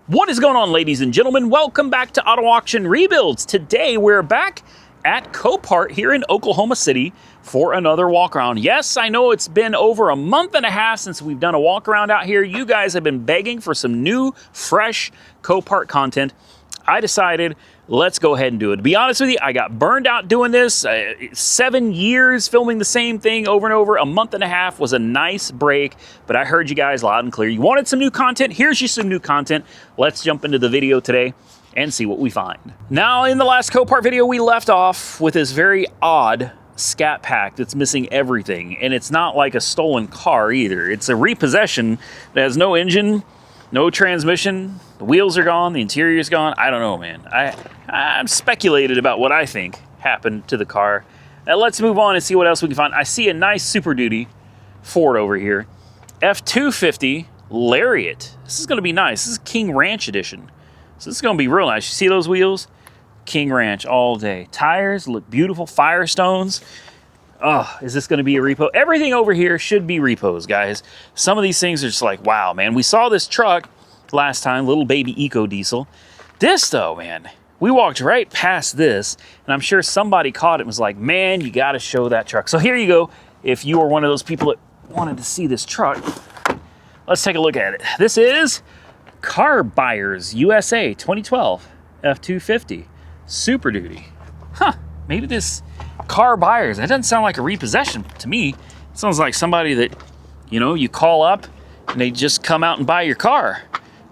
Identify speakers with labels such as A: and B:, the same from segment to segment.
A: What is going on, ladies and gentlemen? Welcome back to Auto Auction Rebuilds. Today we're back at Copart here in Oklahoma City for another walk around. Yes, I know it's been over a month and a half since we've done a walk around out here. You guys have been begging for some new, fresh Copart content. I decided, let's go ahead and do it. To be honest with you, I got burned out doing this. 7 years filming the same thing over and over. A month and a half was a nice break, but I heard you guys loud and clear. You wanted some new content? Here's you some new content. Let's jump into the video today and see what we find. Now, in the last Copart video, we left off with this very odd Scat Pack that's missing everything, and it's not like a stolen car either. It's a repossession that has no engine, no transmission, the wheels are gone, the interior's gone. I don't know, man. I'm speculated about what I think happened to the car. Now let's move on and see what else we can find. I see a nice Super Duty Ford over here. F-250 Lariat. This is gonna be nice. This is King Ranch edition. So this is gonna be real nice. You see those wheels? King Ranch all day. Tires look beautiful, Firestones. Oh, is this gonna be a repo? Everything over here should be repos, guys. Some of these things are just like, wow, man. We saw this truck last time, little baby Eco Diesel. This though, man, we walked right past this, and I'm sure somebody caught it and was like, man, you gotta show that truck. So here you go. If you are one of those people that wanted to see this truck, let's take a look at it. This is Car Buyers USA 2012 F-250 Super Duty. Huh, maybe this Car Buyers, that doesn't sound like a repossession to me. It sounds like somebody that, you know, you call up and they just come out and buy your car,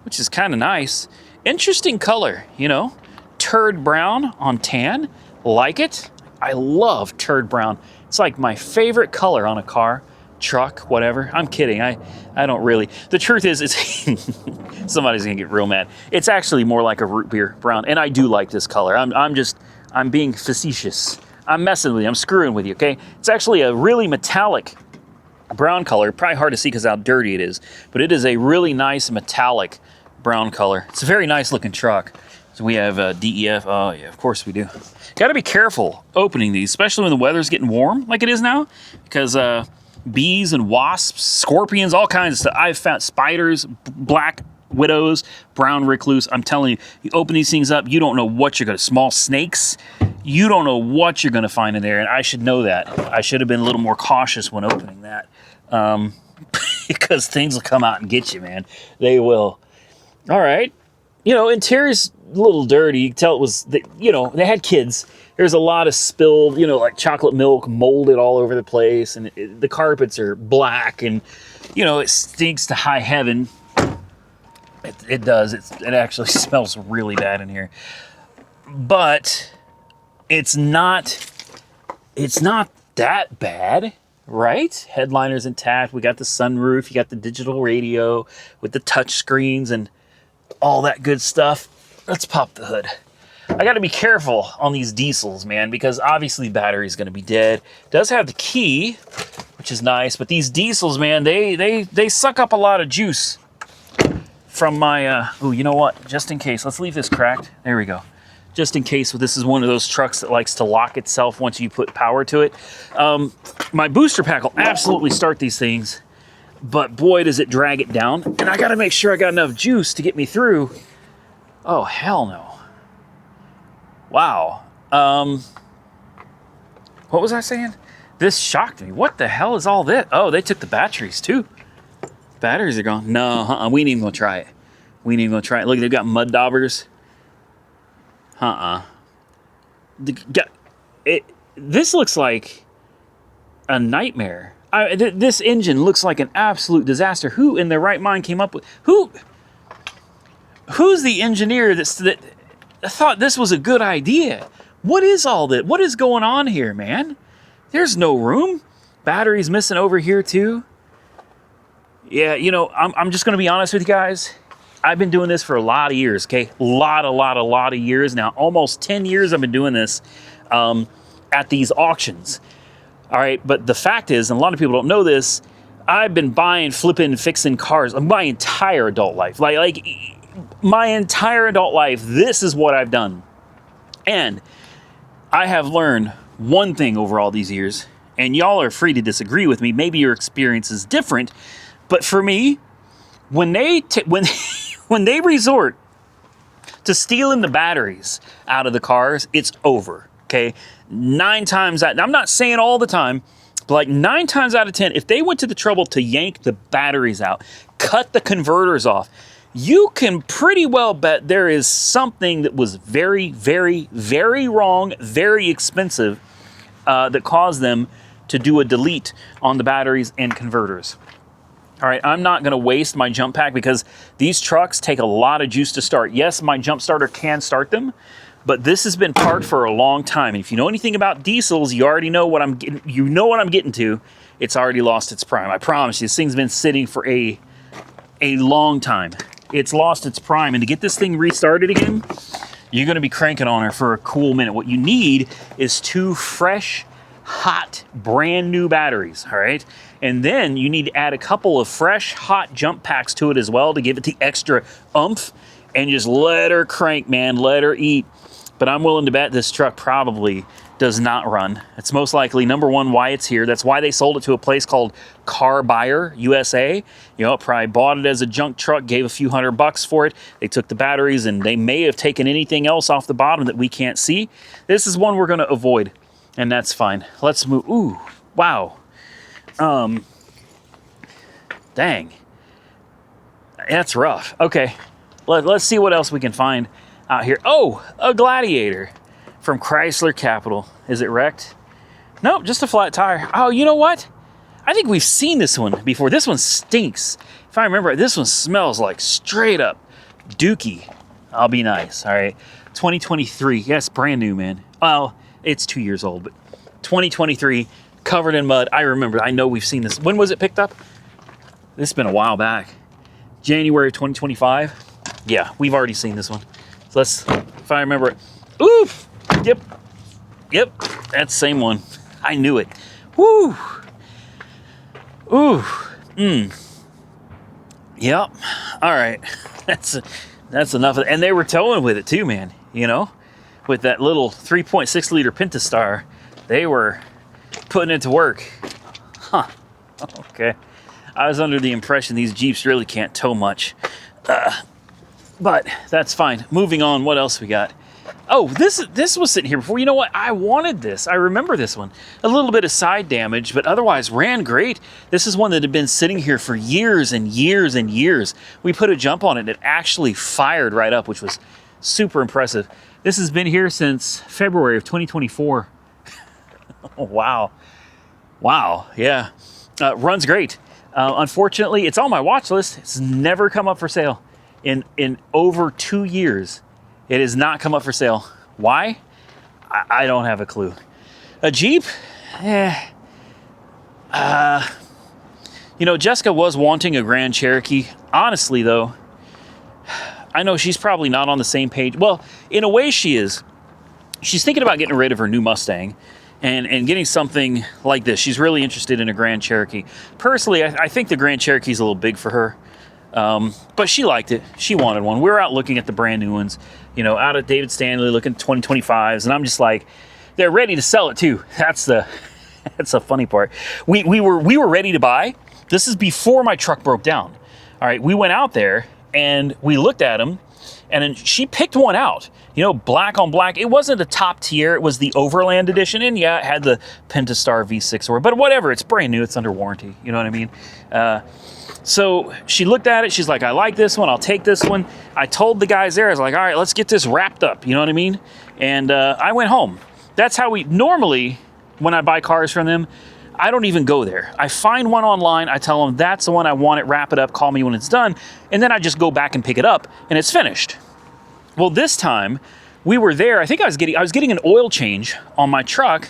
A: which is kind of nice. Interesting color, you know, turd brown on tan, like it. I love turd brown. It's like my favorite color on a car, truck, whatever. I'm kidding, I don't really. The truth is, it's somebody's gonna get real mad. It's actually more like a root beer brown, and I do like this color. I'm being facetious. I'm messing with you, I'm screwing with you, okay? It's actually a really metallic brown color. Probably hard to see because how dirty it is, but it is a really nice metallic brown color. It's a very nice looking truck. So we have DEF. Oh yeah, of course we do. Got to be careful opening these, especially when the weather's getting warm like it is now, because bees and wasps, scorpions, all kinds of stuff. I've found spiders, black widows, brown recluse. I'm telling you, you open these things up, you don't know what you're gonna, small snakes, you don't know what you're gonna find in there, and I should know that. I should have been a little more cautious when opening that, because things will come out and get you, man. They will. All right, you know, interior's a little dirty. You can tell it was, you know, they had kids. There's a lot of spilled, you know, like chocolate milk molded all over the place, and the carpets are black, and, you know, it stinks to high heaven. It does. It actually smells really bad in here. But it's not that bad, right? Headliner's intact. We got the sunroof. You got the digital radio with the touch screens and all that good stuff. Let's pop the hood. I got to be careful on these diesels, man, because obviously battery's going to be dead. It does have the key, which is nice, but these diesels, man, they suck up a lot of juice from my, oh, you know what? Just in case, let's leave this cracked. There we go. Just in case this is one of those trucks that likes to lock itself once you put power to it. My booster pack will absolutely start these things, but boy, does it drag it down. And I got to make sure I got enough juice to get me through. Oh, hell no. Wow. What was I saying? This shocked me. What the hell is all this? Oh, they took the batteries too. Batteries are gone. No, we ain't even gonna try it. We ain't even gonna try it. Look, they've got mud daubers. This looks like a nightmare. This engine looks like an absolute disaster. Who in their right mind came up with... Who's the engineer that thought this was a good idea? What is all that? What is going on here, man? There's no room. Batteries missing over here too. Yeah, you know, I'm just gonna be honest with you guys. I've been doing this for a lot of years, okay? A lot of years now. Almost 10 years I've been doing this at these auctions. All right, but the fact is, and a lot of people don't know this, I've been buying, flipping, fixing cars my entire adult life. Like my entire adult life, this is what I've done. And I have learned one thing over all these years, and y'all are free to disagree with me. Maybe your experience is different, but for me, when they resort to stealing the batteries out of the cars, it's over, okay? 9 times out, I'm not saying all the time, but like 9 times out of 10, if they went to the trouble to yank the batteries out, cut the converters off, you can pretty well bet there is something that was very, very, very wrong, very expensive, that caused them to do a delete on the batteries and converters. All right, I'm not gonna waste my jump pack because these trucks take a lot of juice to start. Yes, my jump starter can start them, but this has been parked for a long time. And if you know anything about diesels, you already know what I'm getting, getting to. It's already lost its prime. I promise you, this thing's been sitting for a long time. It's lost its prime. And to get this thing restarted again, you're gonna be cranking on her for a cool minute. What you need is 2 fresh, hot, brand new batteries, all right? And then you need to add a couple of fresh, hot jump packs to it as well to give it the extra oomph, and just let her crank, man, let her eat. But I'm willing to bet this truck probably does not run. It's most likely, number one, why it's here. That's why they sold it to a place called Car Buyer USA. You know, probably bought it as a junk truck, gave a few $100 for it. They took the batteries, and they may have taken anything else off the bottom that we can't see. This is one we're gonna avoid, and that's fine. Let's move. Ooh, wow. Dang. That's rough. Okay, let's see what else we can find out here. Oh, a Gladiator from Chrysler Capital. Is it wrecked? Nope, just a flat tire. Oh, you know what? I think we've seen this one before. This one stinks. If I remember, this one smells like straight up dookie. I'll be nice, all right? 2023, yes, brand new, man. Well, it's 2 years old, but 2023, covered in mud. I remember, I know we've seen this. When was it picked up? This has been a while back. January of 2025. Yeah, we've already seen this one. So let's, if I remember it. Oof! Yep, that's the same one. I knew it. Woo! Ooh. Yep. All right. That's enough of it. And they were towing with it too, man. You know, with that little 3.6 liter Pentastar, they were putting it to work. Huh. Okay. I was under the impression these Jeeps really can't tow much. But that's fine. Moving on. What else we got? Oh, this was sitting here before. You know what? I wanted this. I remember this one. A little bit of side damage, but otherwise ran great. This is one that had been sitting here for years and years and years. We put a jump on it. It actually fired right up, which was super impressive. This has been here since February of 2024. Oh, wow. Wow. Yeah. Runs great. Unfortunately, it's on my watch list. It's never come up for sale. In over 2 years, it has not come up for sale. Why? I don't have a clue. A Jeep? You know, Jessica was wanting a Grand Cherokee. Honestly, though, I know she's probably not on the same page. Well, in a way she is. She's thinking about getting rid of her new Mustang and getting something like this. She's really interested in a Grand Cherokee. Personally, I think the Grand Cherokee's a little big for her. But she liked it. She wanted one. We were out looking at the brand new ones, you know, out at David Stanley looking at 2025s, and I'm just like, they're ready to sell it too. That's the funny part. We were ready to buy. This is before my truck broke down. All right, we went out there and we looked at them, and then she picked one out. You know, black on black. It wasn't a top tier. It was the Overland edition, and yeah, it had the Pentastar V6 or, but whatever. It's brand new. It's under warranty. You know what I mean? So she looked at it. She's like, I like this one. I'll take this one. I told the guys there, I was like, all right, let's get this wrapped up. You know what I mean? And I went home. That's how we normally, when I buy cars from them, I don't even go there. I find one online. I tell them that's the one I want it. Wrap it up. Call me when it's done. And then I just go back and pick it up and it's finished. Well, this time we were there. I think I was getting an oil change on my truck.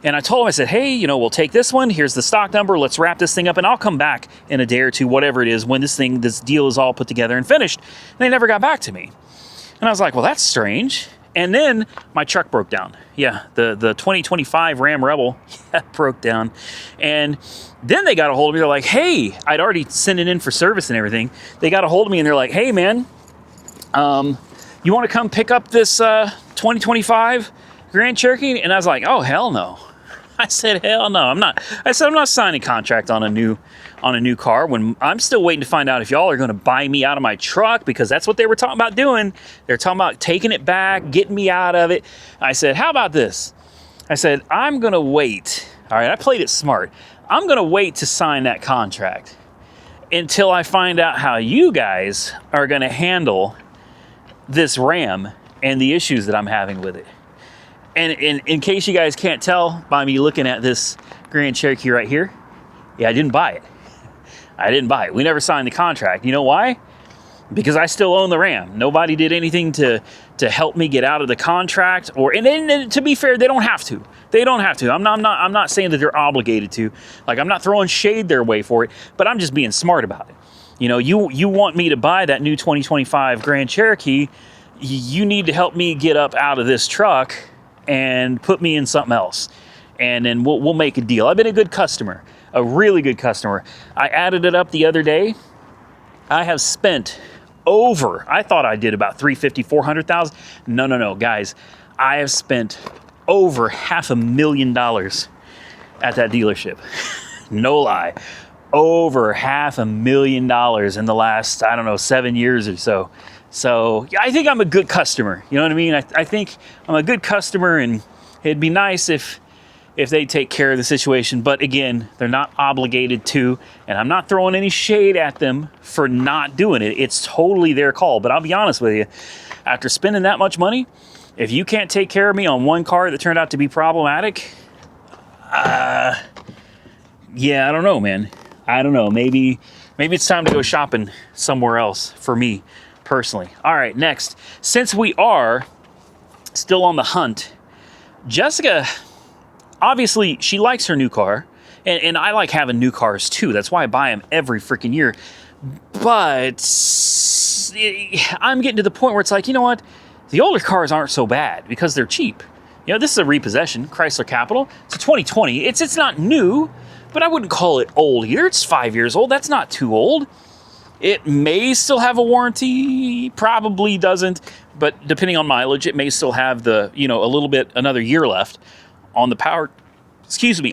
A: And I told him, I said, hey, you know, we'll take this one. Here's the stock number. Let's wrap this thing up. And I'll come back in a day or two, whatever it is, when this deal is all put together and finished. And they never got back to me. And I was like, well, that's strange. And then my truck broke down. Yeah, the 2025 Ram Rebel broke down. And then they got a hold of me. They're like, hey, I'd already sent it in for service and everything. They got a hold of me and they're like, hey, man, you want to come pick up this 2025 Grand Cherokee? And I was like, oh, hell no. I said, hell no, I'm not. I said, I'm not signing a contract on a new on a new car when I'm still waiting to find out if y'all are going to buy me out of my truck, because that's what they were talking about doing. They're talking about taking it back, getting me out of it. I said, how about this? I said, I'm going to wait. All right, I played it smart. I'm going to wait to sign that contract until I find out how you guys are going to handle this Ram and the issues that I'm having with it. And in case you guys can't tell by me looking at this Grand Cherokee right here, yeah, I didn't buy it. I didn't buy it. We never signed the contract. You know why? Because I still own the Ram. Nobody did anything to help me get out of the contract, and to be fair, they don't have to. They don't have to. I'm not saying that they're obligated to. Like, I'm not throwing shade their way for it, but I'm just being smart about it. You know, you want me to buy that new 2025 Grand Cherokee, you need to help me get up out of this truck and put me in something else. And then we'll make a deal. I've been a good customer, a really good customer. I added it up the other day. I have spent over, I thought I did about $350,000, $400,000. No, guys. I have spent over $500,000 at that dealership. No lie. Over $500,000 in the last, I don't know, 7 years or so. So yeah, I think I'm a good customer. You know what I mean? I think I'm a good customer, and it'd be nice if they take care of the situation. But again, they're not obligated to, and I'm not throwing any shade at them for not doing it. It's totally their call. But I'll be honest with you, after spending that much money, if you can't take care of me on one car that turned out to be problematic, yeah, I don't know, man. I don't know. Maybe it's time to go shopping somewhere else for me personally. All right, next. Since we are still on the hunt, Jessica, obviously, she likes her new car, and I like having new cars too. That's why I buy them every freaking year. But I'm getting to the point where it's like, you know what? The older cars aren't so bad because they're cheap. You know, this is a repossession, Chrysler Capital. It's a 2020. It's not new, but I wouldn't call it old either. It's 5 years old. That's not too old. It may still have a warranty, probably doesn't, but depending on mileage, it may still have a little bit, another year left on the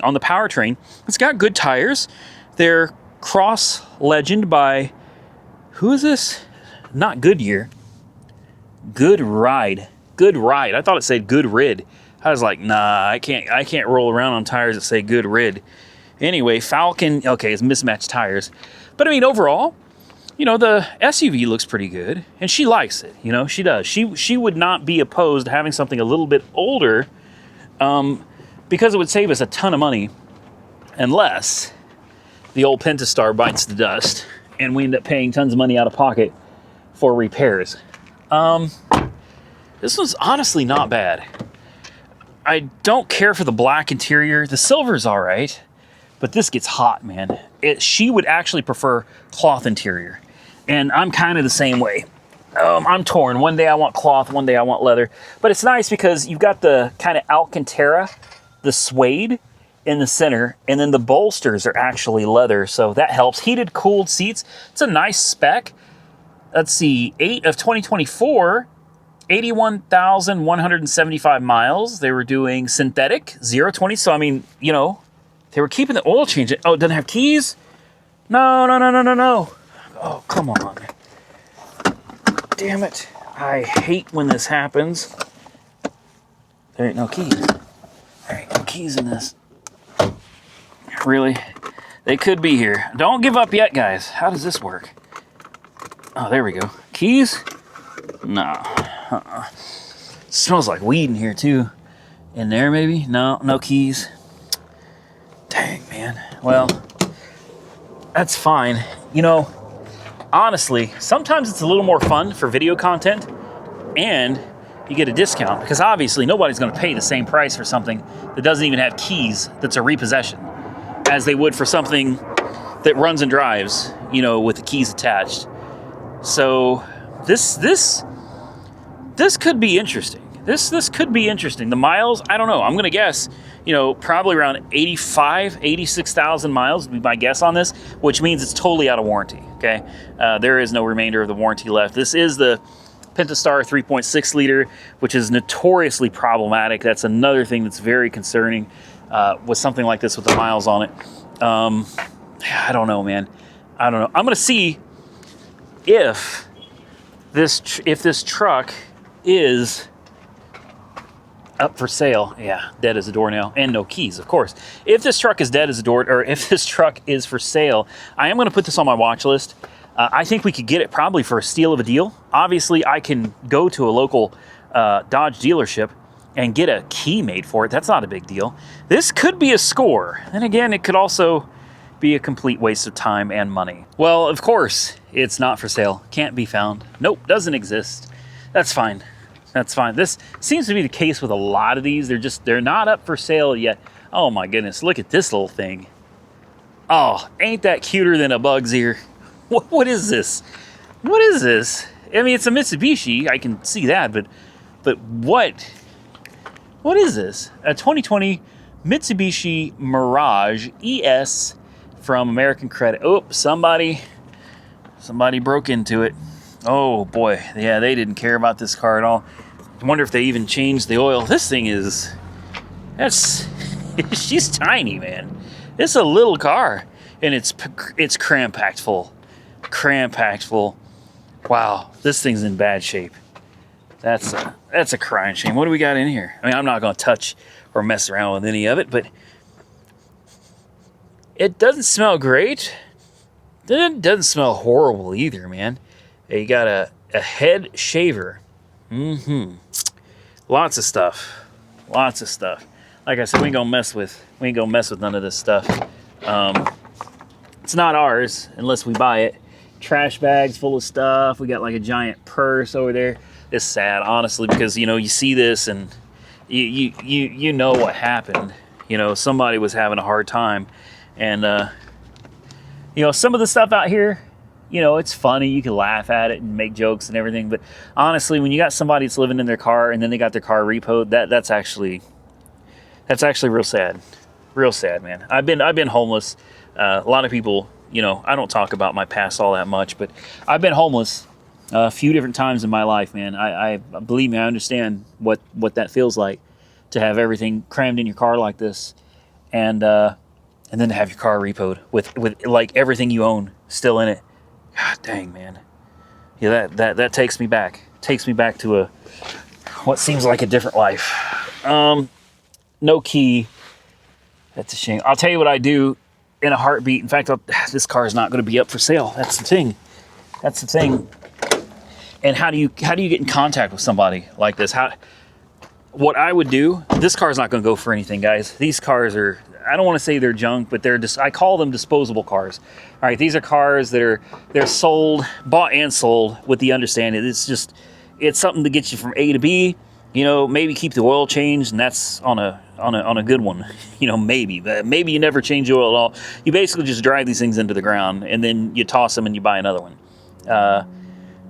A: on the powertrain. It's got good tires. They're Cross Legend by, who is this? Not Goodyear. Good Ride. I thought it said Good Rid. I was like, nah, I can't roll around on tires that say Good Rid. Anyway, Falcon, okay, it's mismatched tires. But I mean, overall, you know, the SUV looks pretty good, and she likes it. You know, she does. She would not be opposed to having something a little bit older, because it would save us a ton of money, unless the old Pentastar bites the dust, and we end up paying tons of money out of pocket for repairs. This one's honestly not bad. I don't care for the black interior. The silver's all right, but this gets hot, man. She would actually prefer cloth interior, and I'm kind of the same way. I'm torn. One day I want cloth, one day I want leather. But it's nice because you've got the kind of Alcantara, the suede in the center, and then the bolsters are actually leather, so that helps. Heated, cooled seats. It's a nice spec. Let's see, 8 of 2024, 81,175 miles. They were doing synthetic, 0-20. So, I mean, you know, they were keeping the oil change. Oh, it doesn't have keys? No. Oh, come on. Damn it. I hate when this happens. There ain't no keys. There ain't no keys in this. Really? They could be here. Don't give up yet, guys. How does this work? Oh, there we go. Keys? No. Smells like weed in here, too. In there, maybe? No keys. Dang, man. Well, that's fine. You know, honestly, sometimes it's a little more fun for video content, and you get a discount, because obviously nobody's going to pay the same price for something that doesn't even have keys that's a repossession as they would for something that runs and drives, you know, with the keys attached. So this could be interesting. This could be interesting. The miles, I don't know. I'm going to guess, you know, probably around 86,000 miles would be my guess on this, which means it's totally out of warranty, okay? There is no remainder of the warranty left. This is the Pentastar 3.6 liter, which is notoriously problematic. That's another thing that's very concerning with something like this with the miles on it. I don't know, man. I don't know. I'm gonna see if this truck is up for sale. Yeah, dead as a doornail and no keys, of course. If this truck is dead as a door, or if this truck is for sale, I am going to put this on my watch list. I think we could get it probably for a steal of a deal. Obviously, I can go to a local Dodge dealership and get a key made for it. That's not a big deal. This could be a score. And again, it could also be a complete waste of time and money. Well, of course, it's not for sale. Can't be found. Nope, doesn't exist. That's fine. That's fine. This seems to be the case with a lot of these. They're not up for sale yet. Oh my goodness, look at this little thing. Oh, ain't that cuter than a bug's ear? What is this? What is this? I mean, it's a Mitsubishi, I can see that, but what is this? A 2020 Mitsubishi Mirage ES from American Credit. Oh, somebody broke into it. Oh boy, yeah, they didn't care about this car at all. I wonder if they even changed the oil. This thing she's tiny, man. It's a little car, and it's cram-packed full. Cram-packed full. Wow, this thing's in bad shape. That's a crying shame. What do we got in here? I mean, I'm not gonna touch or mess around with any of it, but it doesn't smell great. It doesn't smell horrible either, man. You got a head shaver. Lots of stuff. Lots of stuff. Like I said, we ain't gonna mess with none of this stuff. It's not ours unless we buy it. Trash bags full of stuff. We got like a giant purse over there. It's sad, honestly, because you see this and you know what happened. Somebody was having a hard time, and some of the stuff out here, it's funny. You can laugh at it and make jokes and everything. But honestly, when you got somebody that's living in their car and then they got their car repoed, that's actually real sad. Real sad, man. I've been homeless. A lot of people, I don't talk about my past all that much, but I've been homeless a few different times in my life, man. I believe me, I understand what that feels like to have everything crammed in your car like this, and then to have your car repoed with like everything you own still in it. God dang, man. Yeah, that takes me back. Takes me back to what seems like a different life. No key. That's a shame. I'll tell you what I do in a heartbeat. In fact, this car is not going to be up for sale. That's the thing. That's the thing. And how do you get in contact with somebody like this? What I would do, this car is not going to go for anything, guys. These cars are, I don't want to say they're junk, but I call them disposable cars. All right, these are cars that they're sold, bought and sold with the understanding it's something to get you from A to B. Maybe keep the oil changed, and that's on a good one. Maybe you never change the oil at all. You basically just drive these things into the ground, and then you toss them and you buy another one.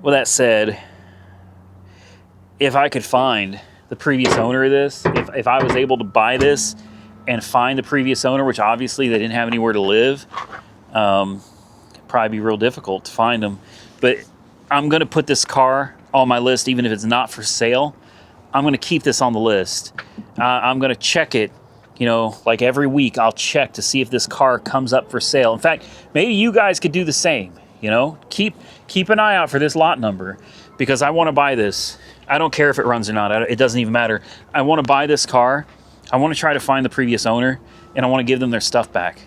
A: With that said, if I could find the previous owner of this, if I was able to buy this and find the previous owner, which obviously they didn't have anywhere to live, it'd probably be real difficult to find them. But I'm going to put this car on my list, even if it's not for sale. I'm going to keep this on the list. I'm going to check it, like every week I'll check to see if this car comes up for sale. In fact, maybe you guys could do the same, keep an eye out for this lot number, because I want to buy this. I don't care if it runs or not. It doesn't even matter. I want to buy this car. I want to try to find the previous owner, and I want to give them their stuff back.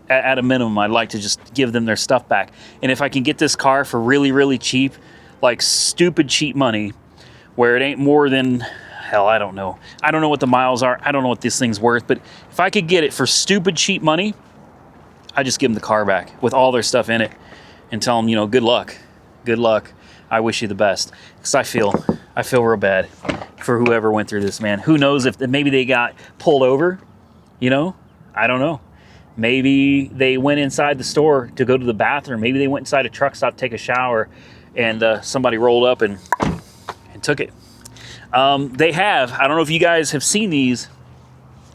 A: At a minimum, I'd like to just give them their stuff back. And if I can get this car for really, really cheap, like stupid cheap money, where it ain't more than, hell, I don't know. I don't know what the miles are. I don't know what this thing's worth. But if I could get it for stupid cheap money, I just give them the car back with all their stuff in it and tell them, good luck. Good luck. I wish you the best. Because I feel real bad for whoever went through this, man. Who knows if maybe they got pulled over, I don't know. Maybe they went inside the store to go to the bathroom. Maybe they went inside a truck stop to take a shower, and somebody rolled up and took it. They have, I don't know if you guys have seen these,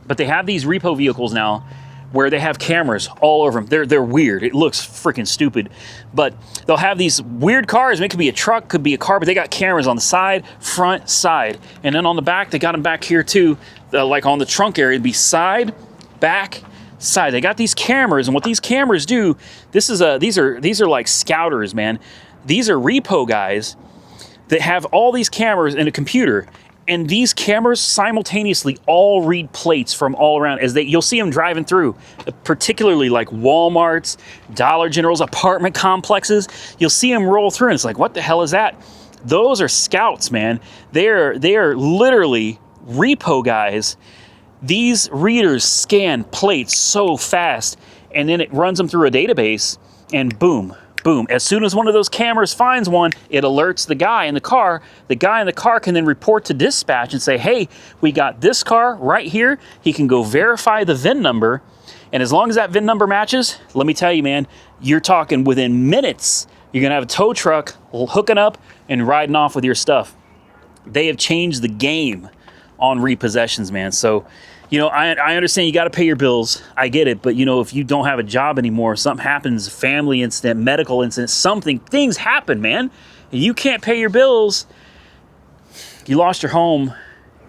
A: but they have these repo vehicles now where they have cameras all over them. They're weird. It looks freaking stupid, but they'll have these weird cars. It could be a truck, could be a car, but they got cameras on the side, front, side, and then on the back, they got them back here too. Like on the trunk area, it'd be side, back, side. They got these cameras, and what these cameras do, these are like scouters, man. These are repo guys that have all these cameras in a computer, and these cameras simultaneously all read plates from all around as you'll see them driving through, particularly like Walmarts, Dollar Generals, apartment complexes. You'll see them roll through, and it's like, what the hell is that? Those are scouts, man. They are literally repo guys. These readers scan plates so fast, and then it runs them through a database, and boom, boom. As soon as one of those cameras finds one, it alerts the guy in the car. The guy in the car can then report to dispatch and say, hey, we got this car right here. He can go verify the VIN number. And as long as that VIN number matches, let me tell you, man, you're talking within minutes, you're going to have a tow truck hooking up and riding off with your stuff. They have changed the game on repossessions, man. So, you know, I understand you got to pay your bills. I get it. But, you know, if you don't have a job anymore, something happens, family incident, medical incident, things happen, man. And you can't pay your bills. You lost your home,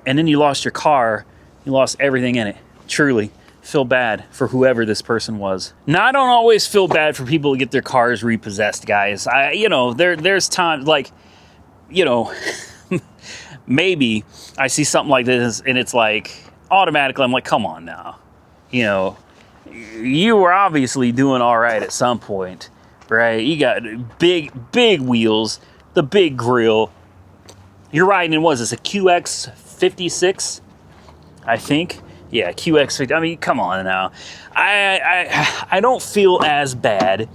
A: and then you lost your car. You lost everything in it. Truly feel bad for whoever this person was. Now, I don't always feel bad for people who get their cars repossessed, guys. You know, there's times like, you know, maybe I see something like this, and it's like, automatically, I'm like, come on now. You know, you were obviously doing all right at some point, right? You got big wheels, the big grill. You're riding in, what is this, a QX56, I think? Yeah, QX50. I mean, come on now. I don't feel as bad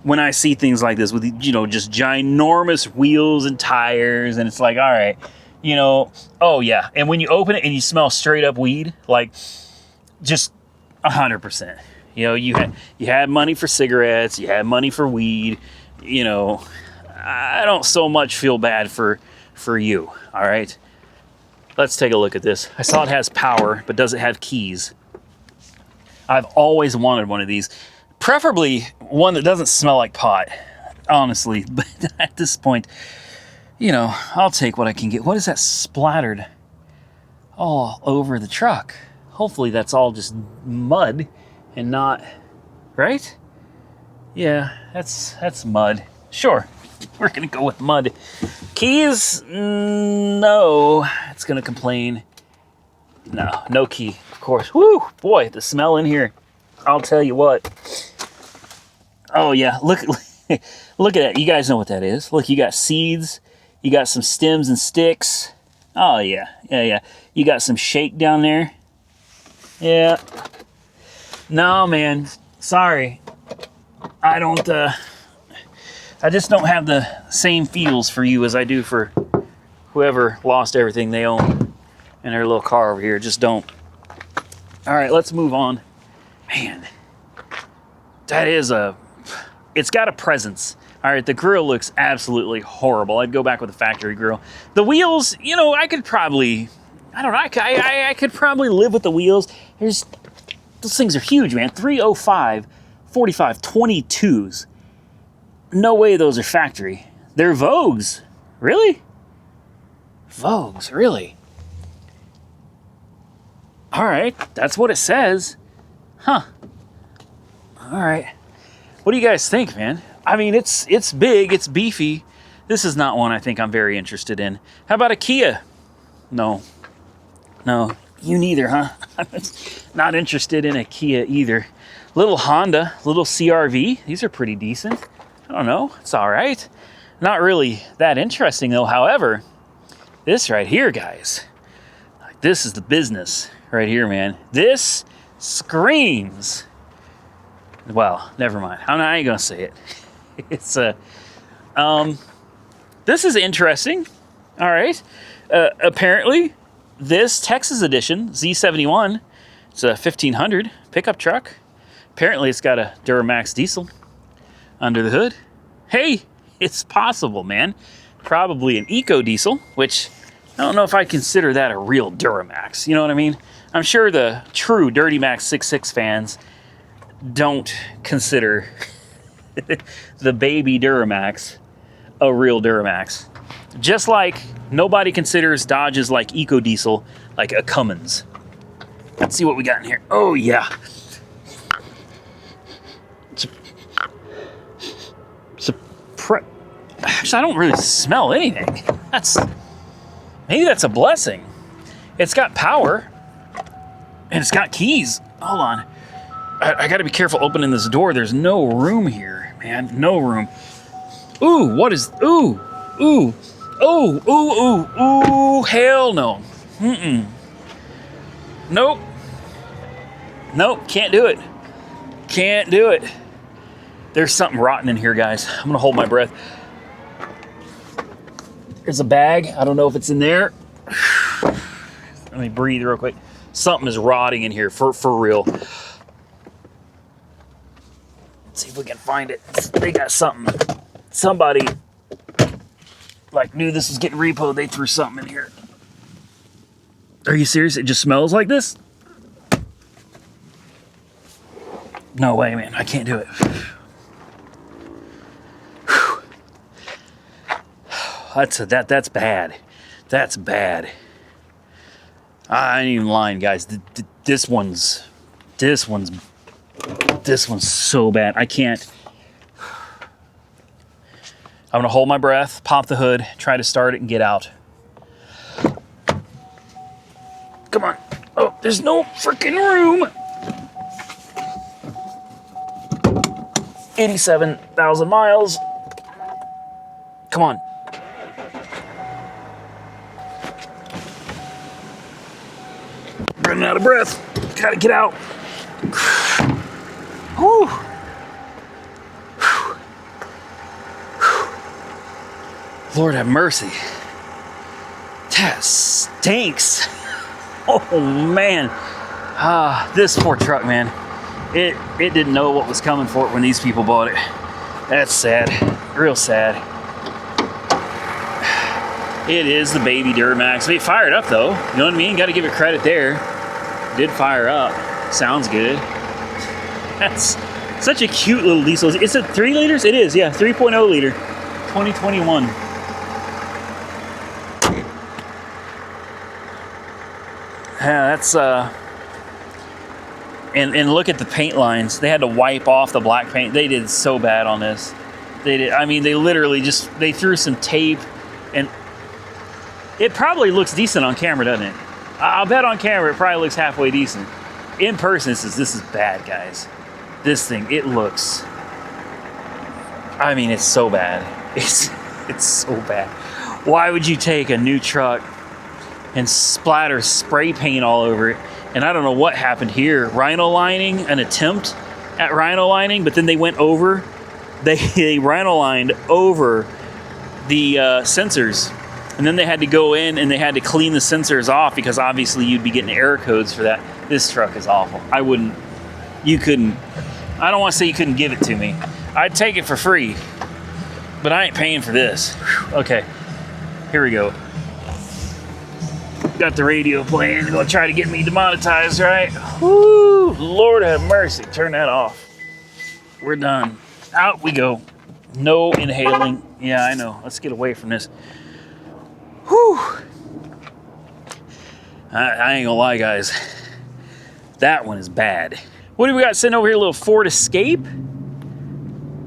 A: when I see things like this with, you know, just ginormous wheels and tires, and it's like, all right, you know, oh yeah. And when you open it and you smell straight up weed, like just 100%. You know, you had money for cigarettes, you had money for weed. You know, I don't so much feel bad for you. All right, let's take a look at this. I saw it has power, but does it have keys? I've always wanted one of these, preferably one that doesn't smell like pot, honestly. But at this point, you know, I'll take what I can get. What is that splattered all over the truck? Hopefully that's all just mud and not, right? Yeah, that's mud. Sure, we're gonna go with mud. Keys? No, it's gonna complain. No key, of course. Woo, boy, the smell in here. I'll tell you what. Oh yeah, look at that. You guys know what that is. Look, you got seeds. You got some stems and sticks. Oh, yeah. You got some shake down there. Yeah. No, man. Sorry. I just don't have the same feels for you as I do for whoever lost everything they own in their little car over here. Just don't. All right, let's move on. Man, it's got a presence. All right, the grill looks absolutely horrible. I'd go back with a factory grill. The wheels, you know, I could probably live with the wheels. Those things are huge, man. 305, 45, 22s. No way those are factory. They're Vogues. Really? Vogues, really? All right, that's what it says. Huh. All right. What do you guys think, man? I mean, it's big, it's beefy. This is not one I think I'm very interested in. How about a Kia? No, you neither, huh? I'm not interested in a Kia either. Little Honda, little CRV. These are pretty decent. I don't know, it's all right. Not really that interesting though. However, this right here, guys, this is the business right here, man. This screams. Well, never mind. I ain't gonna say it. It's this is interesting. All right. Apparently, this Texas edition Z71, it's a 1500 pickup truck. Apparently, it's got a Duramax diesel under the hood. Hey, it's possible, man. Probably an eco diesel, which I don't know if I consider that a real Duramax. You know what I mean? I'm sure the true Dirty Max 66 fans don't consider the baby Duramax a real Duramax. Just like nobody considers Dodge's like eco diesel like a Cummins. Let's see what we got in here. Oh yeah. Actually, I don't really smell anything. Maybe that's a blessing. It's got power, and it's got keys. Hold on. I gotta be careful opening this door. There's no room here, man. No room. Ooh, what is, ooh, ooh, ooh, ooh, ooh, ooh, hell no. Nope. Nope, can't do it. Can't do it. There's something rotten in here, guys. I'm gonna hold my breath. There's a bag. I don't know if it's in there. Let me breathe real quick. Something is rotting in here, for real. Let's see if we can find it. They got something. Somebody like knew this was getting repoed. They threw something in here. Are you serious? It just smells like this? No way, man. I can't do it. That's bad. That's bad. I ain't even lying, guys. This one's so bad. I can't. I'm gonna hold my breath, pop the hood, try to start it and get out. Come on. Oh, there's no freaking room. 87,000 miles. Come on. Running out of breath. Gotta get out. Whew. Lord have mercy. That stinks. Oh man. This poor truck, man. It didn't know what was coming for it when these people bought it. That's sad. Real sad. It is the baby Duramax. It fired up though. You know what I mean? Got to give it credit there. Did fire up. Sounds good. That's such a cute little diesel. Is it 3 liters? It is, yeah. 3.0 liter. 2021. Yeah, that's and look at the paint lines. They had to wipe off the black paint. They did so bad on this. They did. I mean, they literally they threw some tape, and it probably looks decent on camera, doesn't it? I'll bet on camera it probably looks halfway decent. In person, this is bad, guys. This thing, it looks. I mean, it's so bad. It's so bad. Why would you take a new truck and splatter spray paint all over it? And I don't know what happened here. Rhino lining, an attempt at rhino lining, but then they went over. They rhino lined over the sensors. And then they had to go in and they had to clean the sensors off because obviously you'd be getting error codes for that. This truck is awful. I don't want to say you couldn't give it to me. I'd take it for free, but I ain't paying for this. Okay, here we go. Got the radio playing. They're gonna try to get me demonetized, right? Whoo, Lord have mercy. Turn that off. We're done. Out we go. No inhaling. Yeah, I know. Let's get away from this. Whew. I ain't gonna lie, guys. That one is bad. What do we got sitting over here? A little Ford Escape.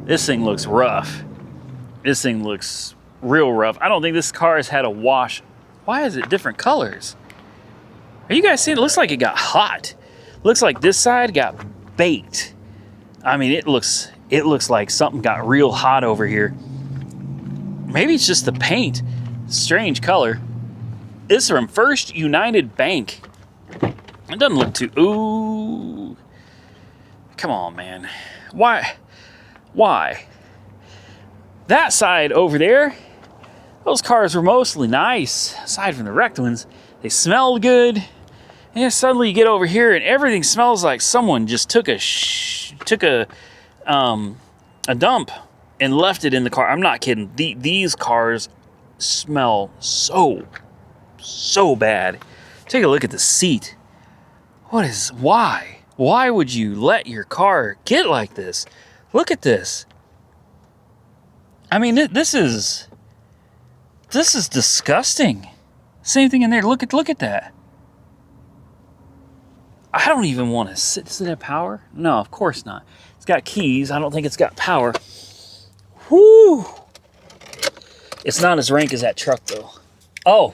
A: This thing looks rough. This thing looks real rough. I don't think this car has had a wash. Why is it different colors? Are you guys seeing? It looks like it got hot. Looks like this side got baked. I mean, it looks like something got real hot over here. Maybe it's just the paint. Strange color. This is from First United Bank. It doesn't look too... Ooh. Come on, man. Why? That side over there, those cars were mostly nice. Aside from the wrecked ones, they smelled good. And suddenly you get over here and everything smells like someone just took a dump and left it in the car. I'm not kidding. These cars smell so bad. Take a look at the seat. Why? Why would you let your car get like this? Look at this. I mean, this is disgusting. Same thing in there. Look at that. I don't even want to sit. Does it have power? No, of course not. It's got keys. I don't think it's got power. Whoo! It's not as rank as that truck, though. Oh,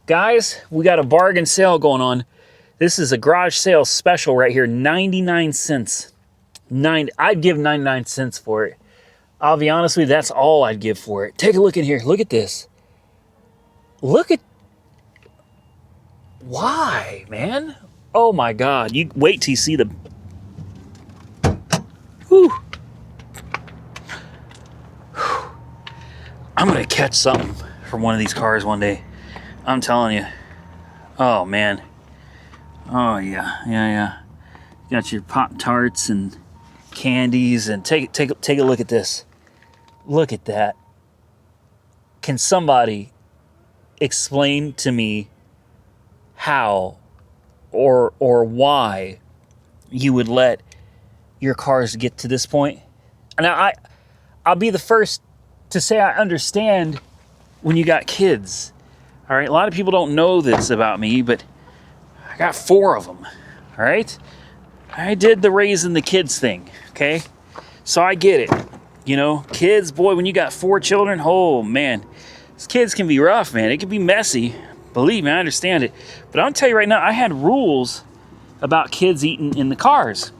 A: guys, we got a bargain sale going on. This is a garage sale special right here, 99 cents. I'd give 99 cents for it. I'll be honest with you, that's all I'd give for it. Take a look in here. Look at this. Look at... Why, man? Oh, my God. You wait till you see the... Whew. I'm going to catch something from one of these cars one day. I'm telling you. Oh, man. Oh, yeah. You got your Pop-Tarts and candies. And take a look at this. Look at that. Can somebody explain to me how or why you would let your cars get to this point? Now, I'll be the first to say I understand when you got kids. All right, a lot of people don't know this about me, but I got 4 of them. All right, I did the raising the kids thing. Okay, so I get it. You know, kids, boy, when you got 4 children, oh man, these kids can be rough, man. It can be messy. Believe me, I understand it. But I'll tell you right now, I had rules about kids eating in the cars.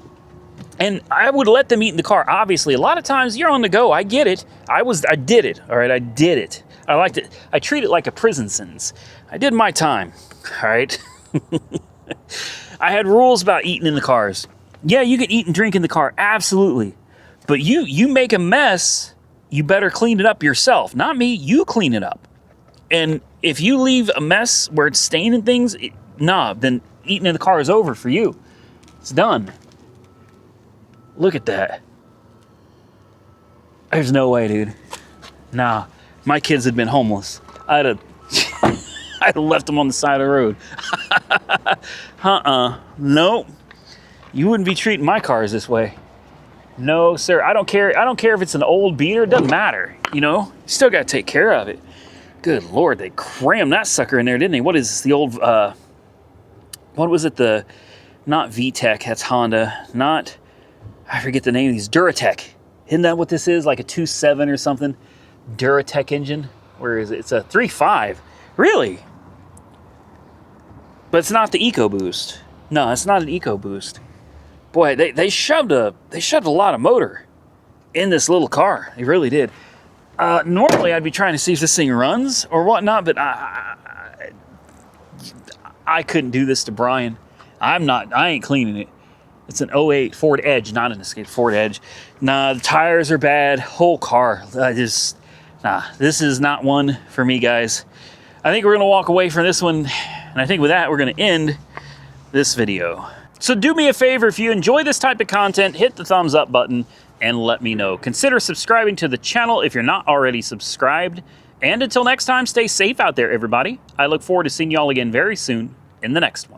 A: And I would let them eat in the car. Obviously, a lot of times you're on the go. I get it. I did it. All right, I did it. I liked it. I treat it like a prison sentence. I did my time. All right. I had rules about eating in the cars. Yeah, you can eat and drink in the car. Absolutely. But you make a mess, you better clean it up yourself. Not me. You clean it up. And if you leave a mess where it's staining things, then eating in the car is over for you. It's done. Look at that. There's no way, dude. Nah, my kids had been homeless. I'd have left them on the side of the road. Nope. You wouldn't be treating my cars this way. No, sir. I don't care if it's an old beater. It doesn't matter. You know, you still got to take care of it. Good Lord, they crammed that sucker in there, didn't they? What is this, the old, what was it? Not VTEC, that's Honda. I forget the name of these, Duratec. Isn't that what this is? Like a 2.7 or something? Duratec engine? Where is it? It's a 3.5. Really? But it's not the EcoBoost. No, it's not an EcoBoost. Boy, they shoved a lot of motor in this little car. They really did. Normally, I'd be trying to see if this thing runs or whatnot, but I couldn't do this to Brian. I ain't cleaning it. It's an 08 Ford Edge, not an Escape, Ford Edge. Nah, the tires are bad. Whole car. This is not one for me, guys. I think we're going to walk away from this one, and I think with that, we're going to end this video. So do me a favor, if you enjoy this type of content, hit the thumbs up button and let me know. Consider subscribing to the channel if you're not already subscribed. And until next time, stay safe out there, everybody. I look forward to seeing y'all again very soon in the next one.